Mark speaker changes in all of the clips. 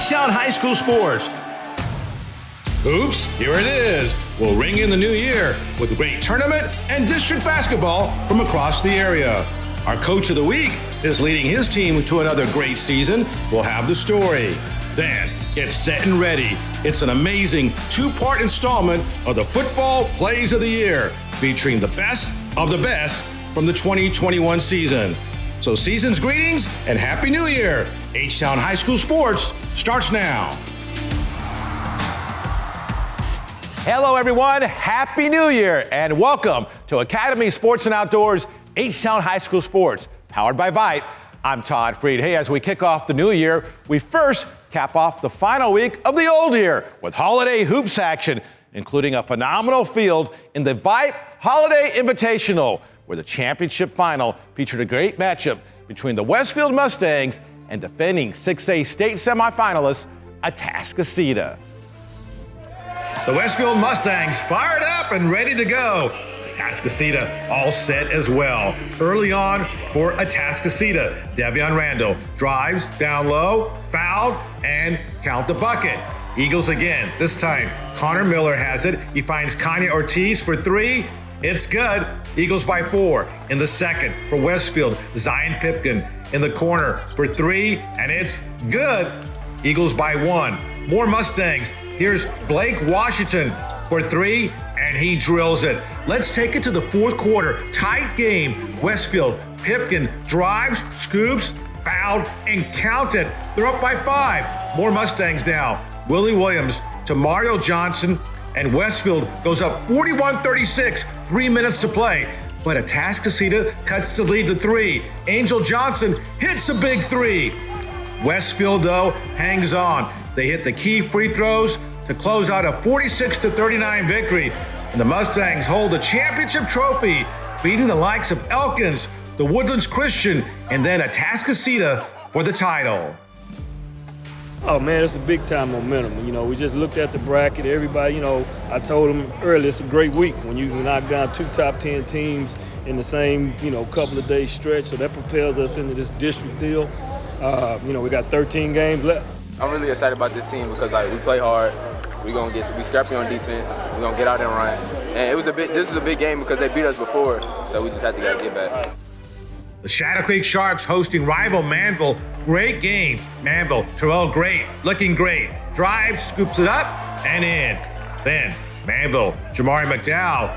Speaker 1: H-Town High School Sports. Hoops, here it is. We'll ring in the new year with a great tournament and district basketball from across the area. Our Coach of the Week is leading his team to another great season. We'll have the story. Then, get set and ready. It's an amazing two-part installment of the Football Plays of the Year, featuring the best of the best from the 2021 season. So season's greetings and Happy New Year. H-Town High School Sports starts now.
Speaker 2: Hello everyone, Happy New Year and welcome to Academy Sports and Outdoors, H-Town High School Sports, powered by Vite. I'm Todd Freed. Hey, as we kick off the new year, we first cap off the final week of the old year with holiday hoops action, including a phenomenal field in the Vite Holiday Invitational, where the championship final featured a great matchup between the Westfield Mustangs and defending 6A state semifinalists, Atascocita.
Speaker 1: The Westfield Mustangs fired up and ready to go. Atascocita all set as well. Early on for Atascocita, Devion Randall drives down low, fouled, and count the bucket. Eagles again. This time, Connor Miller has it. He finds Kanye Ortiz for three. It's good. Eagles by 4. In the second for Westfield, Zion Pipkin in the corner for 3, and it's good. Eagles by 1. More Mustangs. Here's Blake Washington for 3, and he drills it. Let's take it to the fourth quarter. Tight game. Westfield, Pipkin drives, scoops, fouled, and counted. They're up by 5. More Mustangs now. Willie Williams to Mario Johnson, and Westfield goes up 41-36, 3 minutes to play. But Atascocita cuts the lead to 3. Angel Johnson hits a big 3. Westfield, though, hangs on. They hit the key free throws to close out a 46-39 victory. And the Mustangs hold the championship trophy, beating the likes of Elkins, the Woodlands Christian, and then Atascocita for the title.
Speaker 3: Oh man, it's a big time momentum. You know, we just looked at the bracket. Everybody, I told them earlier, it's a great week when you can knock down 2 top 10 teams in the same, couple of days stretch. So that propels us into this district deal. We got 13 games left.
Speaker 4: I'm really excited about this team because we play hard. We scrappy on defense. We're gonna get out and run. And this is a big game because they beat us before, so we just have to get back.
Speaker 1: The Shadow Creek Sharks hosting rival Manville. Great game. Manville, Terrell great, looking great. Drives, scoops it up, and in. Then Manville, Jamari McDowell,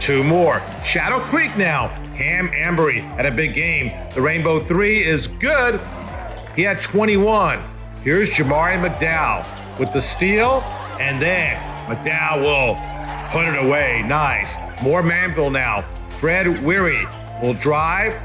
Speaker 1: 2 more. Shadow Creek now. Cam Ambery had a big game. The Rainbow 3 is good. He had 21. Here's Jamari McDowell with the steal, and then McDowell will put it away. Nice. More Manville now. Fred Weary will drive.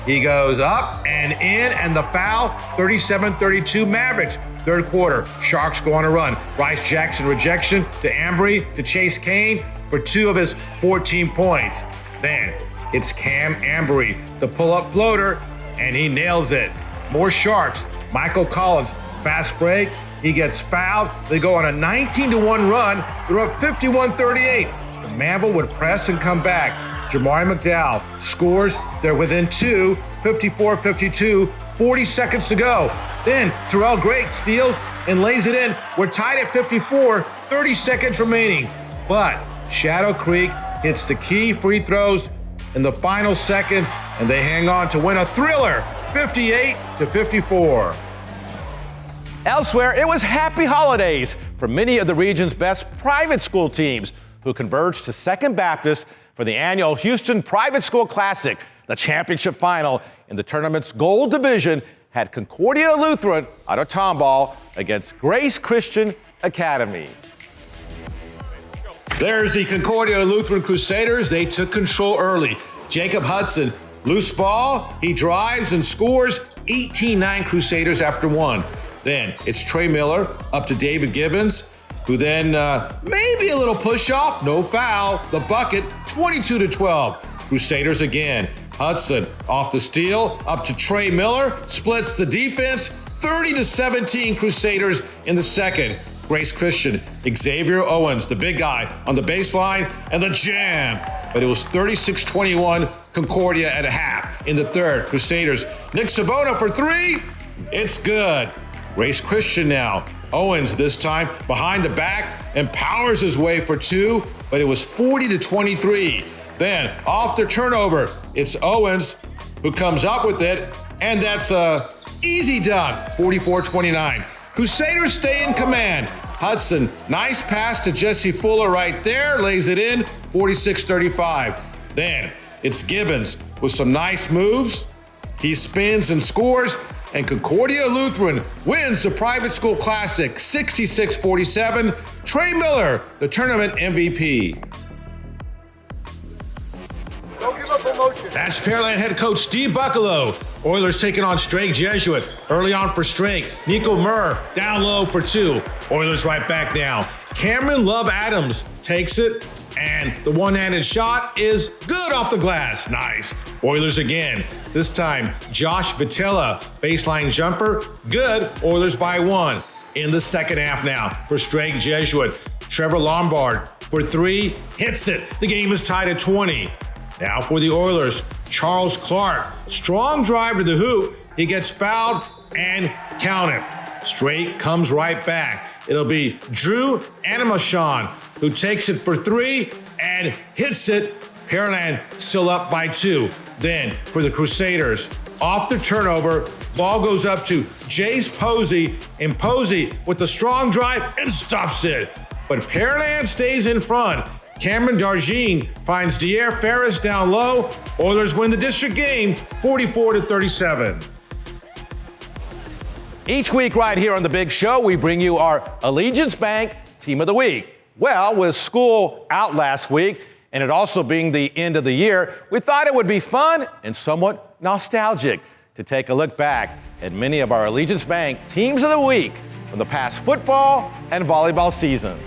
Speaker 1: He goes up and in, and the foul, 37-32 Mavericks. Third quarter, Sharks go on a run. Bryce Jackson rejection to Ambry to Chase Kane for 2 of his 14 points. Then it's Cam Ambry, the pull-up floater, and he nails it. More Sharks. Michael Collins, fast break. He gets fouled. They go on a 19-1 run. They're up 51-38. The Manville would press and come back. Jamari McDowell scores. They're within 2, 54-52, 40 seconds to go. Then Terrell Great steals and lays it in. We're tied at 54, 30 seconds remaining. But Shadow Creek hits the key free throws in the final seconds, and they hang on to win a thriller, 58-54.
Speaker 2: Elsewhere, it was happy holidays for many of the region's best private school teams who converged to Second Baptist for the annual Houston Private School Classic. The championship final in the tournament's gold division had Concordia Lutheran out of Tomball against Grace Christian Academy.
Speaker 1: There's the Concordia Lutheran Crusaders. They took control early. Jacob Hudson, loose ball. He drives and scores. 18-9 Crusaders after 1. Then it's Trey Miller up to David Gibbons, who then maybe a little push off, no foul, the bucket, 22-12. Crusaders again. Hudson off the steal, up to Trey Miller, splits the defense, 30-17 Crusaders in the second. Grace Christian, Xavier Owens, the big guy on the baseline, and the jam. But it was 36-21 Concordia at a half. In the third, Crusaders, Nick Sabona for 3. It's good. Race Christian now. Owens this time behind the back and powers his way for 2, but it was 40-23. Then off the turnover, it's Owens who comes up with it, and that's a easy dunk, 44-29. Crusaders stay in command. Hudson, nice pass to Jesse Fuller right there, lays it in, 46-35. Then it's Gibbons with some nice moves. He spins and scores, and Concordia Lutheran wins the private school classic, 66-47. Trey Miller, the tournament MVP.
Speaker 5: Don't give up promotion.
Speaker 1: That's Pearland head coach Steve Buccalow. Oilers taking on Strake Jesuit. Early on for Strake. Nico Murr down low for 2. Oilers right back now. Cameron Love Adams takes it, and the one-handed shot is good off the glass. Nice. Oilers again. This time, Josh Vitella, baseline jumper. Good. Oilers by 1. In the second half now for Strake Jesuit. Trevor Lombard for 3. Hits it. The game is tied at 20. Now for the Oilers, Charles Clark. Strong drive to the hoop. He gets fouled and counted. Strake comes right back. It'll be Drew Animachon who takes it for 3 and hits it. Pearland still up by 2. Then for the Crusaders, off the turnover, ball goes up to Jace Posey, and Posey with the strong drive and stuffs it. But Pearland stays in front. Cameron Darjean finds Dier Ferris down low. Oilers win the district game, 44-37.
Speaker 2: Each week right here on The Big Show, we bring you our Allegiance Bank Team of the Week. Well, with school out last week, and it also being the end of the year, we thought it would be fun and somewhat nostalgic to take a look back at many of our Allegiance Bank Teams of the Week from the past football and volleyball seasons.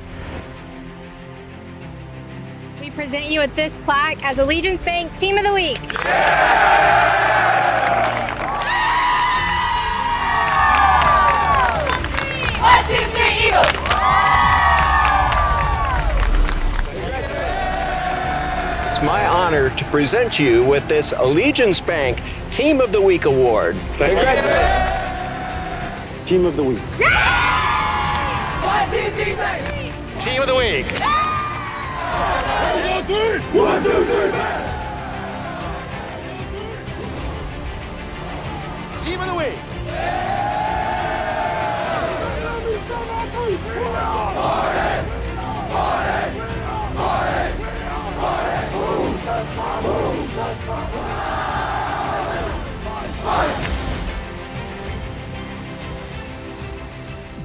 Speaker 6: We present you with this plaque as Allegiance Bank Team of the Week.
Speaker 7: One, two, three, Eagles!
Speaker 8: It's my honor to present you with this Allegiance Bank Team of the Week award. Congratulations.
Speaker 5: Team of the week.
Speaker 7: One, two, three, three.
Speaker 2: Team of the Week.
Speaker 5: 1, 2, 3,
Speaker 2: Team of the Week.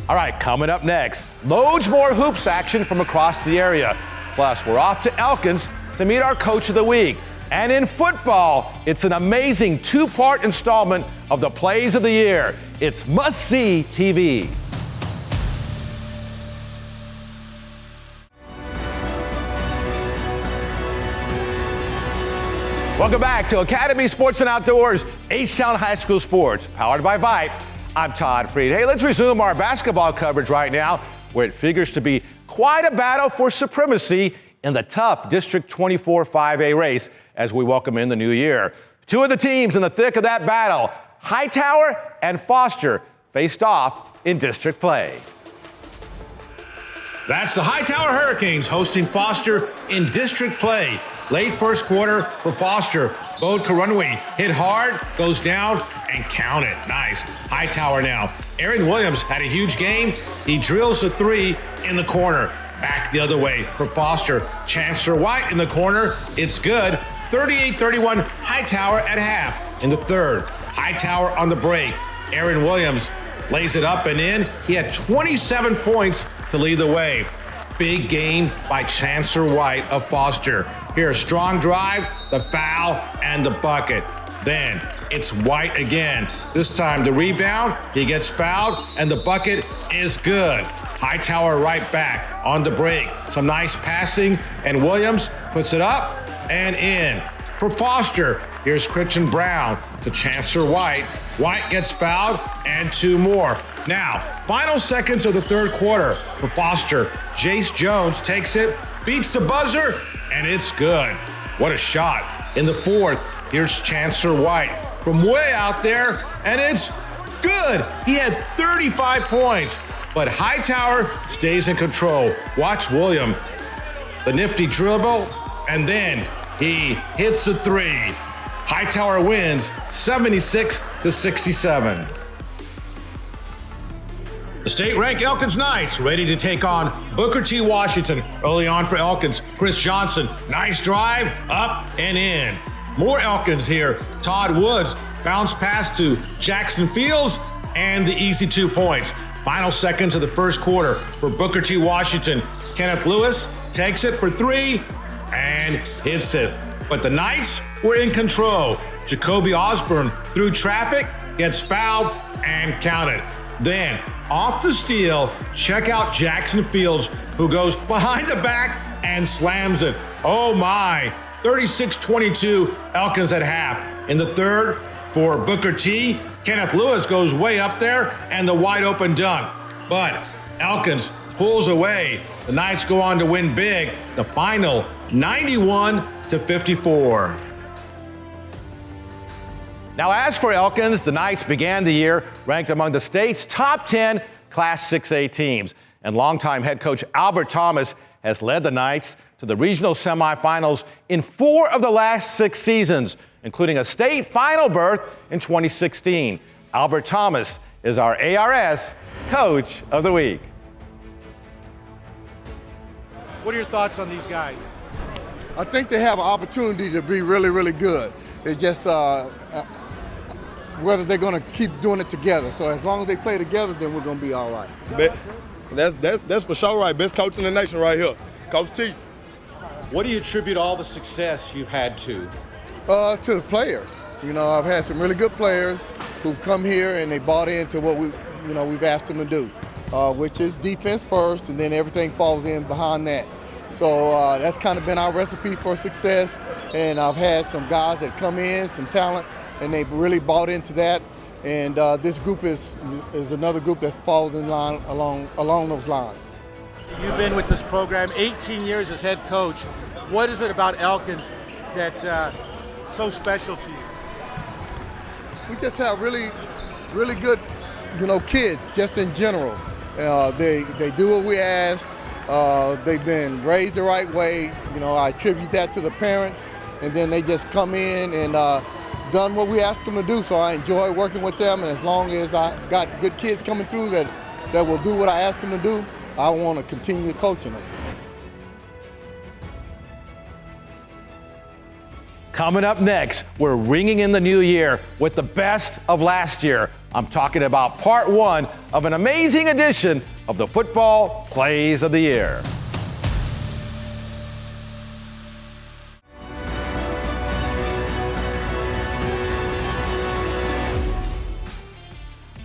Speaker 2: All right, coming up next, loads more hoops action from across the area. Plus, we're off to Elkins to meet our Coach of the Week. And in football, it's an amazing 2-part installment of the Plays of the Year. It's must-see TV. Welcome back to Academy Sports and Outdoors, H-Town High School Sports, powered by Vite. I'm Todd Freed. Hey, let's resume our basketball coverage right now, where it figures to be quite a battle for supremacy in the tough District 24 5A race as we welcome in the new year. 2 of the teams in the thick of that battle, Hightower and Foster, faced off in district play.
Speaker 1: That's the Hightower Hurricanes hosting Foster in district play. Late first quarter for Foster. Bode Karunwi hit hard, goes down, and count it. Nice. Hightower now. Aaron Williams had a huge game. He drills the 3 in the corner. Back the other way for Foster. Chancellor White in the corner. It's good. 38-31 Hightower at half in the third. Hightower on the break. Aaron Williams lays it up and in. He had 27 points to lead the way. Big game by Chancellor White of Foster. Here, a strong drive, the foul, and the bucket. Then it's White again. This time the rebound, he gets fouled, and the bucket is good. Hightower right back on the break. Some nice passing, and Williams puts it up and in. For Foster, here's Christian Brown to Chancellor White. White gets fouled, and 2 more. Now, final seconds of the third quarter for Foster. Jace Jones takes it, beats the buzzer, and it's good. What a shot. In the fourth, here's Chancellor White from way out there, and it's good. He had 35 points. But Hightower stays in control. Watch William. The nifty dribble, and then he hits a three. Hightower wins 76-67. The state-ranked Elkins Knights ready to take on Booker T. Washington. Early on for Elkins, Chris Johnson. Nice drive, up and in. More Elkins here. Todd Woods bounce pass to Jackson Fields and the easy 2 points. Final seconds of the first quarter for Booker T. Washington. Kenneth Lewis takes it for three and hits it. But the Knights were in control. Jacoby Osborne through traffic, gets fouled and counted. Then off the steal, check out Jackson Fields, who goes behind the back and slams it. Oh my, 36-22 Elkins at half. In the third, for Booker T, Kenneth Lewis goes way up there and the wide open dunk. But Elkins pulls away. The Knights go on to win big. The final 91-54.
Speaker 2: Now, as for Elkins, the Knights began the year ranked among the state's top 10 Class 6A teams. And longtime head coach Albert Thomas has led the Knights to the regional semifinals in 4 of the last 6 seasons, including a state final berth in 2016. Albert Thomas is our ARS Coach of the Week. What are your thoughts on these guys?
Speaker 9: I think they have an opportunity to be really, really good. It's just whether they're going to keep doing it together. So as long as they play together, then we're going to be all right.
Speaker 5: That's for sure right. Best coach in the nation right here, Coach T.
Speaker 2: What do you attribute all the success you've had to?
Speaker 9: To the players. You know, I've had some really good players who've come here and they bought into what we've asked them to do, which is defense first, and then everything falls in behind that. So that's kind of been our recipe for success. And I've had some guys that come in, some talent, and they've really bought into that. And this group is another group that falls in line along those lines.
Speaker 10: You've been with this program 18 years as head coach. What is it about Elkins that so special to you?
Speaker 9: We just have really, really good, kids just in general. They do what we ask. They've been raised the right way. I attribute that to the parents, and then they just come in and done what we ask them to do. So I enjoy working with them, and as long as I got good kids coming through that will do what I ask them to do, I want to continue coaching them.
Speaker 2: Coming up next, we're ringing in the new year with the best of last year. I'm talking about part 1 of an amazing edition of the Football Plays of the Year.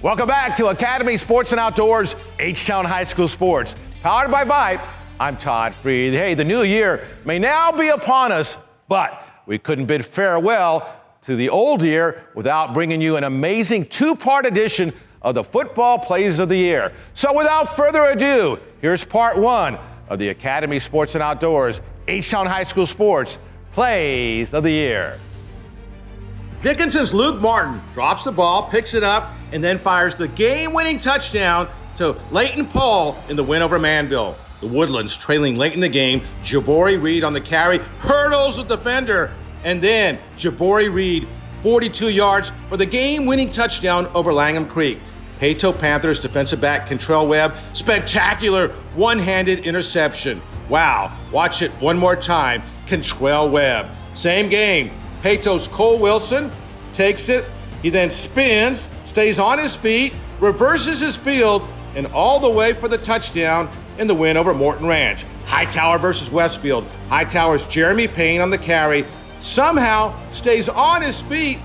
Speaker 2: Welcome back to Academy Sports and Outdoors, H-Town High School Sports. Powered by Vite, I'm Todd Freed. Hey, the new year may now be upon us, but we couldn't bid farewell to the old year without bringing you an amazing 2-part edition of the Football Plays of the Year. So without further ado, here's part 1 of the Academy Sports and Outdoors, H-Town High School Sports Plays of the Year.
Speaker 1: Dickinson's Luke Martin drops the ball, picks it up, and then fires the game-winning touchdown to Leighton Paul in the win over Manville. The Woodlands trailing late in the game. Jabari Reed on the carry, hurdles the defender, and then Jabari Reed, 42 yards for the game-winning touchdown over Langham Creek. Peyto Panthers defensive back Kentrell Webb, spectacular one-handed interception. Wow, watch it one more time, Kentrell Webb. Same game, Peyto's Cole Wilson takes it, he then spins, stays on his feet, reverses his field, and all the way for the touchdown in the win over Morton Ranch. Hightower versus Westfield. Hightower's Jeremy Payne on the carry, somehow stays on his feet,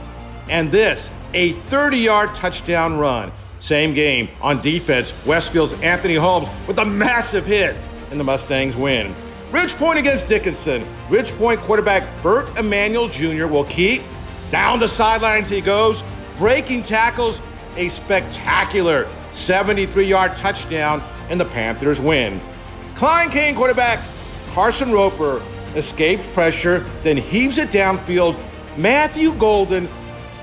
Speaker 1: and this, a 30-yard touchdown run. Same game on defense, Westfield's Anthony Holmes with a massive hit, and the Mustangs win. Ridge Point against Dickinson. Ridge Point quarterback Bert Emanuel Jr. will keep. Down the sidelines he goes, breaking tackles, a spectacular 73-yard touchdown, and the Panthers win. Klein Kane quarterback Carson Roper escapes pressure, then heaves it downfield. Matthew Golden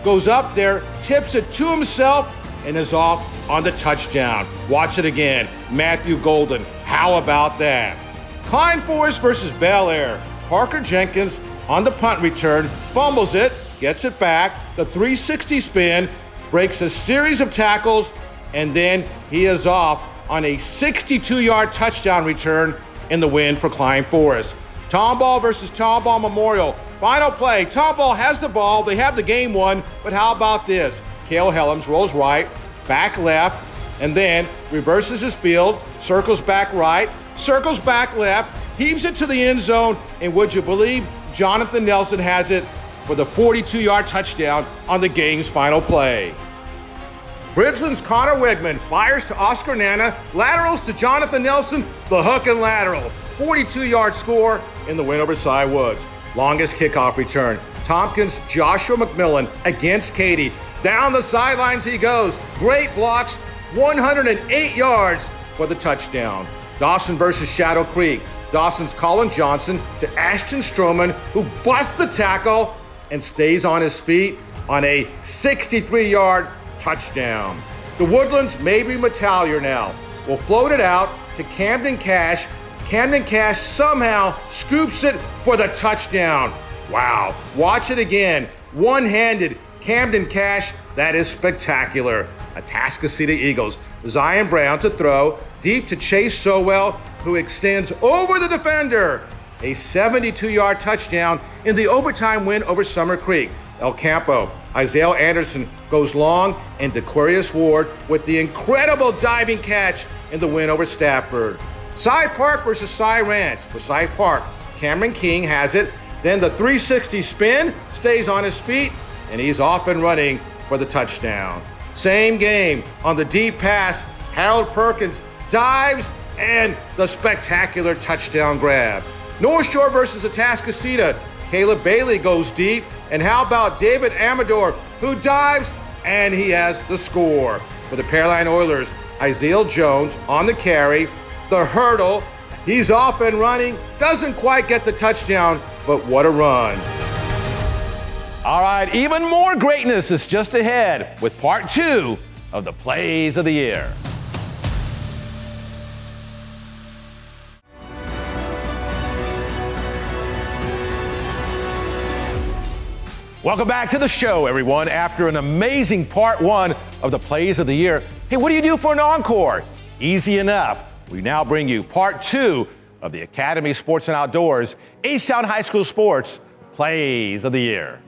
Speaker 1: goes up there, tips it to himself, and is off on the touchdown. Watch it again. Matthew Golden. How about that? Klein Forest versus Bel Air. Parker Jenkins on the punt return, fumbles it, gets it back, the 360 spin, breaks a series of tackles, and then he is off on a 62-yard touchdown return in the win for Klein Forest. Tomball versus Tomball Memorial. Final play. Tomball has the ball. They have the game won, but how about this? Cale Helms rolls right, back left, and then reverses his field, circles back right, circles back left, heaves it to the end zone, and would you believe Jonathan Nelson has it for the 42-yard touchdown on the game's final play. Bridgeland's Connor Wigman fires to Oscar Nana, laterals to Jonathan Nelson, the hook and lateral. 42-yard score in the win over Cy Woods. Longest kickoff return. Tompkins, Joshua McMillan against Katy. Down the sidelines he goes. Great blocks, 108 yards for the touchdown. Dawson versus Shadow Creek. Dawson's Colin Johnson to Ashton Stroman, who busts the tackle and stays on his feet on a 63-yard touchdown. The Woodlands Mabry Metallier now will float it out to Camden Cash. Camden Cash somehow scoops it for the touchdown. Wow, watch it again. One-handed Camden Cash, that is spectacular. Atascocita Eagles. Zion Brown to throw, deep to Chase Sowell, who extends over the defender. A 72-yard touchdown in the overtime win over Summer Creek. El Campo, Isaiah Anderson goes long, and DeQuarius Ward with the incredible diving catch in the win over Stafford. Cy Park versus Cy Ranch. For Cy Park, Cameron King has it, then the 360 spin, stays on his feet, and he's off and running for the touchdown. Same game, on the deep pass, Harold Perkins dives, and the spectacular touchdown grab. North Shore versus Atascocita. Caleb Bailey goes deep, and how about David Amador, who dives, and he has the score. For the Pearline Oilers, Isaiah Jones on the carry, the hurdle, he's off and running, doesn't quite get the touchdown, but what a run.
Speaker 2: All right, even more greatness is just ahead with part 2 of the Plays of the Year. Welcome back to the show, everyone. After an amazing part 1 of the Plays of the Year, hey, what do you do for an encore? Easy enough. We now bring you part 2 of the Academy Sports and Outdoors H-Town High School Sports Plays of the Year.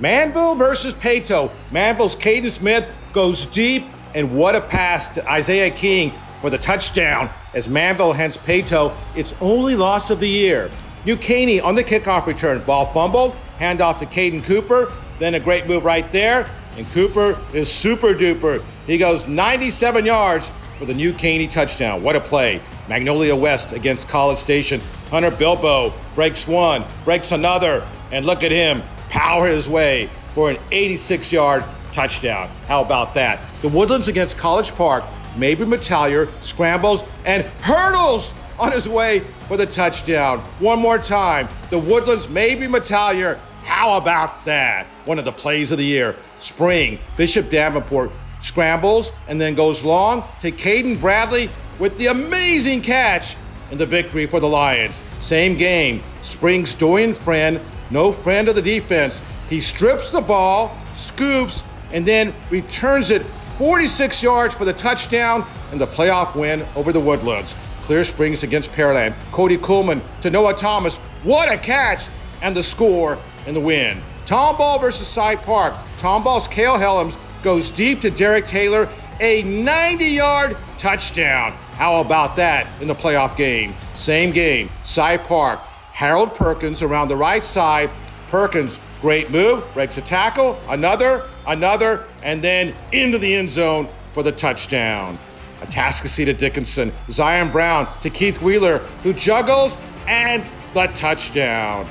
Speaker 1: Manville versus Peyto. Manville's Caden Smith goes deep, and what a pass to Isaiah King for the touchdown as Manville hands Peyto its only loss of the year. New Caney on the kickoff return. Ball fumbled, handoff to Caden Cooper, then a great move right there, and Cooper is super duper. He goes 97 yards for the New Caney touchdown. What a play. Magnolia West against College Station. Hunter Bilbo breaks one, breaks another, and look at him power his way for an 86-yard touchdown. How about that? The Woodlands against College Park. Mabry Metallier scrambles and hurdles on his way for the touchdown. One more time. The Woodlands Mabry Metallier. How about that? One of the plays of the year. Spring. Bishop Davenport scrambles and then goes long to Caden Bradley with the amazing catch and the victory for the Lions. Same game. Spring's Dorian Friend, no friend of the defense. He strips the ball, scoops, and then returns it 46 yards for the touchdown and the playoff win over the Woodlands. Clear Springs against Pearland. Cody Coolman to Noah Thomas. What a catch and the score in the win. Tomball versus Cy Park. Tomball's Cale Helms goes deep to Derek Taylor. A 90-yard touchdown. How about that in the playoff game? Same game. Cy Park. Harold Perkins around the right side. Perkins, great move, breaks a tackle, another, and then into the end zone for the touchdown. Atascocita Dickinson, Zion Brown to Keith Wheeler, who juggles, and the touchdown.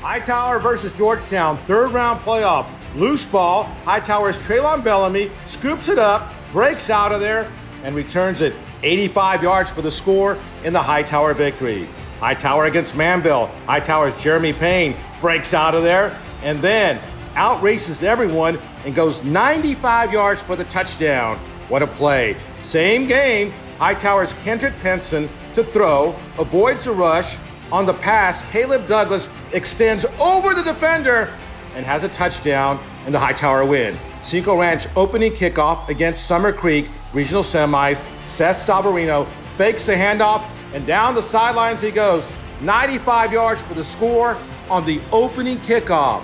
Speaker 1: Hightower versus Georgetown, third round playoff. Loose ball, Hightower's Traylon Bellamy scoops it up, breaks out of there, and returns it 85 yards for the score in the Hightower victory. Hightower against Manville. Hightower's Jeremy Payne breaks out of there, and then outraces everyone and goes 95 yards for the touchdown. What a play. Same game, Hightower's Kendrick Penson to throw, avoids the rush. On the pass, Caleb Douglas extends over the defender and has a touchdown and the Hightower win. Cinco Ranch opening kickoff against Summer Creek Regional Semis. Seth Salvarino fakes the handoff and down the sidelines he goes. 95 yards for the score on the opening kickoff.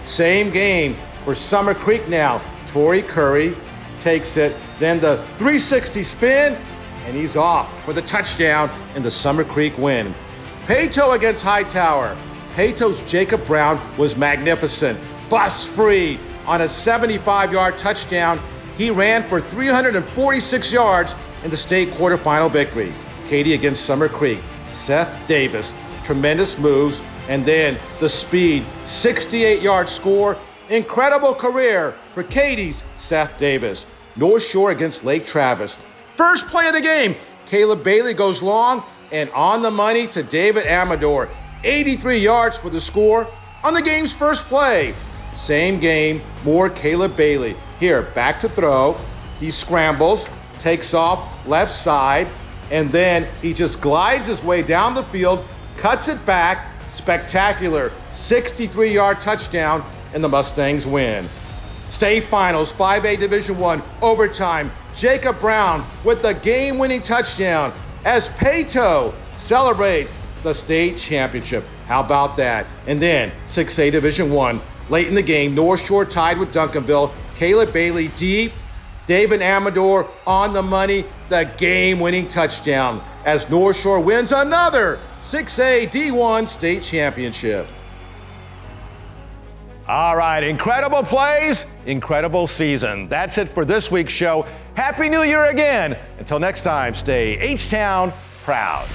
Speaker 1: Same game for Summer Creek now. Torrey Curry takes it, then the 360 spin, and he's off for the touchdown and the Summer Creek win. Peyto against Hightower. Peyto's Jacob Brown was magnificent. Bust free on a 75-yard touchdown. He ran for 346 yards in the state quarterfinal victory. Katy against Summer Creek. Seth Davis, tremendous moves, and then the speed, 68-yard score. Incredible career for Katy's Seth Davis. North Shore against Lake Travis. First play of the game, Caleb Bailey goes long and on the money to David Amador. 83 yards for the score on the game's first play. Same game, more Caleb Bailey. Here, back to throw. He scrambles, takes off left side, and then he just glides his way down the field, cuts it back. Spectacular 63-yard touchdown, and the Mustangs win. State Finals, 5A Division I, overtime. Jacob Brown with the game-winning touchdown as Peyto celebrates the state championship. How about that? And then 6A Division I, late in the game, North Shore tied with Duncanville. Caleb Bailey deep, David Amador on the money, the game-winning touchdown as North Shore wins another 6A D1 state championship.
Speaker 2: All right, incredible plays, incredible season. That's it for this week's show. Happy New Year again. Until next time, stay H-Town proud.